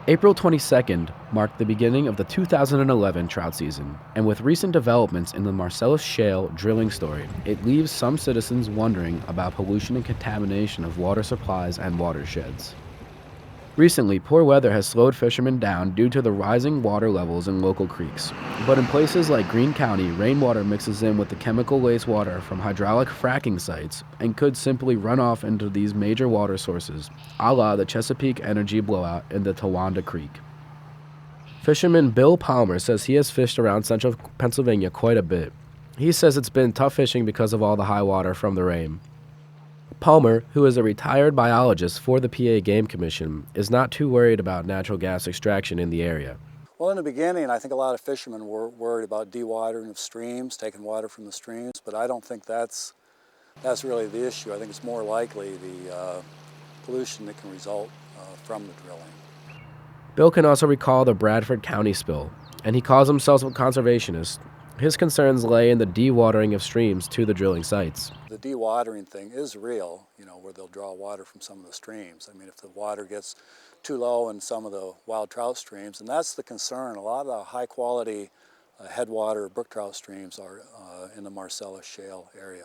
April 22nd marked the beginning of the 2011 trout season, and with recent developments in the Marcellus Shale drilling story, it leaves some citizens wondering about pollution and contamination of water supplies and watersheds. Recently, poor weather has slowed fishermen down due to the rising water levels in local creeks. But in places like Greene County, rainwater mixes in with the chemical-laced water from hydraulic fracking sites and could simply run off into these major water sources, a la the Chesapeake Energy blowout in the Towanda Creek. Fisherman Bill Palmer says he has fished around central Pennsylvania quite a bit. He says it's been tough fishing because of all the high water from the rain. Palmer, who is a retired biologist for the PA Game Commission, is not too worried about natural gas extraction in the area. Well, in the beginning, I think a lot of fishermen were worried about dewatering of streams, taking water from the streams, but I don't think that's really the issue. I think it's more likely the pollution that can result from the drilling. Bill can also recall the Bradford County spill, and he calls himself a conservationist. His concerns lay in the dewatering of streams to the drilling sites. The dewatering thing is real, where they'll draw water from some of the streams. I mean, if the water gets too low in some of the wild trout streams, and that's the concern. A lot of the high-quality headwater brook trout streams are in the Marcellus Shale area.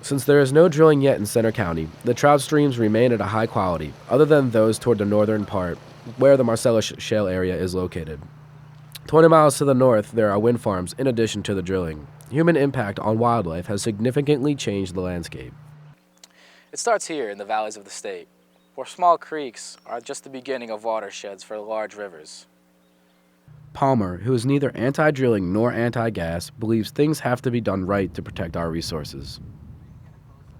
Since there is no drilling yet in Center County, the trout streams remain at a high quality, other than those toward the northern part, where the Marcellus Shale area is located. 20 miles to the north, there are wind farms in addition to the drilling. Human impact on wildlife has significantly changed the landscape. It starts here in the valleys of the state, where small creeks are just the beginning of watersheds for large rivers. Palmer, who is neither anti-drilling nor anti-gas, believes things have to be done right to protect our resources.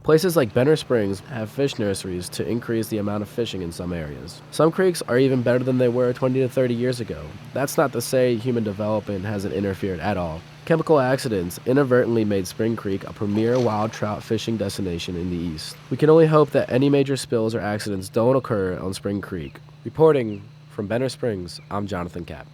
Places like Benner Springs have fish nurseries to increase the amount of fishing in some areas. Some creeks are even better than they were 20 to 30 years ago. That's not to say human development hasn't interfered at all. Chemical accidents inadvertently made Spring Creek a premier wild trout fishing destination in the east. We can only hope that any major spills or accidents don't occur on Spring Creek. Reporting from Benner Springs, I'm Jonathan Kapp.